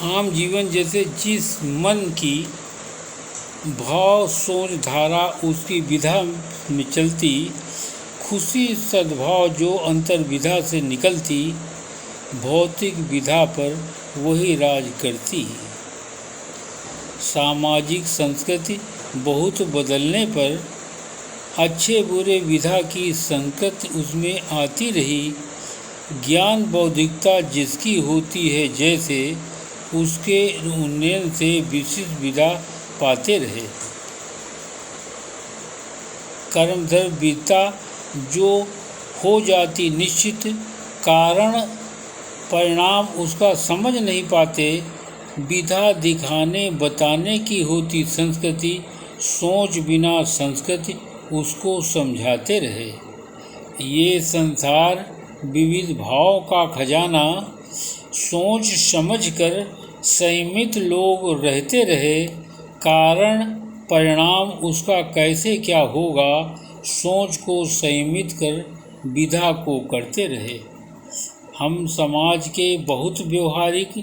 आम जीवन जैसे जिस मन की भाव सोच धारा उसकी विधा में चलती, खुशी सद्भाव जो अंतर विधा से निकलती, भौतिक विधा पर वही राज करती। सामाजिक संस्कृति बहुत बदलने पर अच्छे बुरे विधा की संकट उसमें आती रही। ज्ञान बौद्धिकता जिसकी होती है जैसे, उसके उन्नयन से विशिष्ट विधा पाते रहे। कर्मधर्म विद्या जो हो जाती निश्चित, कारण परिणाम उसका समझ नहीं पाते। विधा दिखाने बताने की होती संस्कृति, सोच बिना संस्कृति उसको समझाते रहे। ये संसार विविध भाव का खजाना, सोच समझकर संयमित लोग रहते रहे। कारण परिणाम उसका कैसे क्या होगा, सोच को संयमित कर विधा को करते रहे। हम समाज के बहुत व्यवहारिक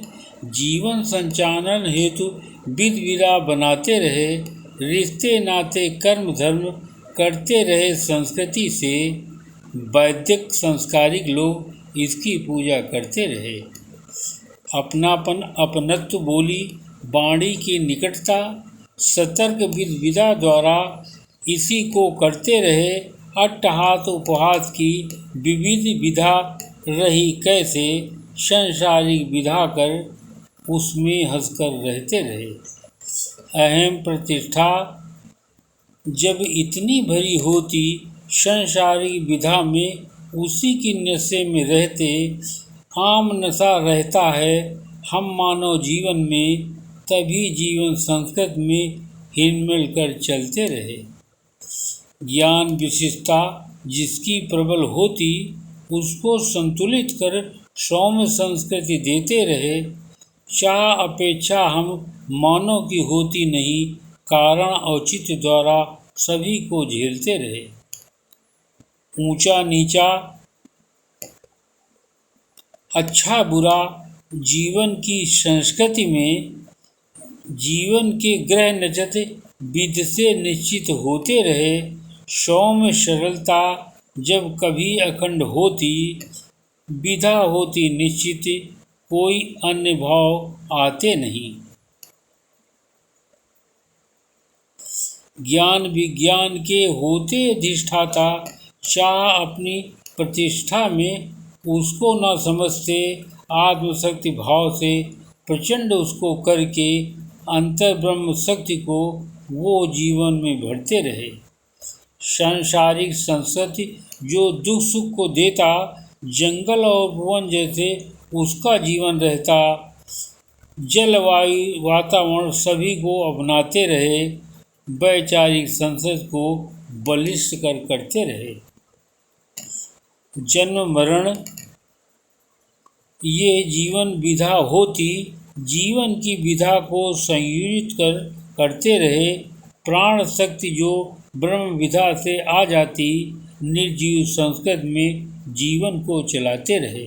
जीवन संचालन हेतु विध विधा बनाते रहे। रिश्ते नाते कर्म धर्म करते रहे संस्कृति से। वैदिक संस्कारिक लोग इसकी पूजा करते रहे। अपनापन अपनत्व बोली वाणी की निकटता, सतर्क विध विधा द्वारा इसी को करते रहे। अट्टहास उपहास की विविध विधा रही कैसे, संसारिक विधा कर उसमें हंसकर रहते रहे। अहम प्रतिष्ठा जब इतनी भरी होती, संसारिक विधा में उसी की नशे में रहते। आम नशा रहता है हम मानव जीवन में, तभी जीवन संस्कृत में हिलमिल कर चलते रहे। ज्ञान विशिष्टता जिसकी प्रबल होती, उसको संतुलित कर सौम्य संस्कृति देते रहे। चाह अपेक्षा हम मानव की होती नहीं, कारण औचित्य द्वारा सभी को झेलते रहे। ऊंचा नीचा अच्छा बुरा जीवन की संस्कृति में, जीवन के ग्रह नक्षत्र विधि से निश्चित होते रहे। सौम्य सरलता जब कभी अखंड होती, विधा होती निश्चित, कोई अन्य भाव आते नहीं। ज्ञान विज्ञान के होते अधिष्ठाता, चाह अपनी प्रतिष्ठा में उसको न समझते। आत्मशक्ति भाव से प्रचंड उसको करके अंतर ब्रह्म शक्ति को वो जीवन में भरते रहे। सांसारिक संस्कृति जो दुख सुख को देता, जंगल और वन जैसे उसका जीवन रहता। जलवायु वातावरण सभी को अपनाते रहे। वैचारिक संसद को बलिष्ठ करते रहे। जन्म मरण ये जीवन विधा होती, जीवन की विधा को संयोजित करते रहे। प्राण शक्ति जो ब्रह्म विधा से आ जाती, निर्जीव संस्कृत में जीवन को चलाते रहे।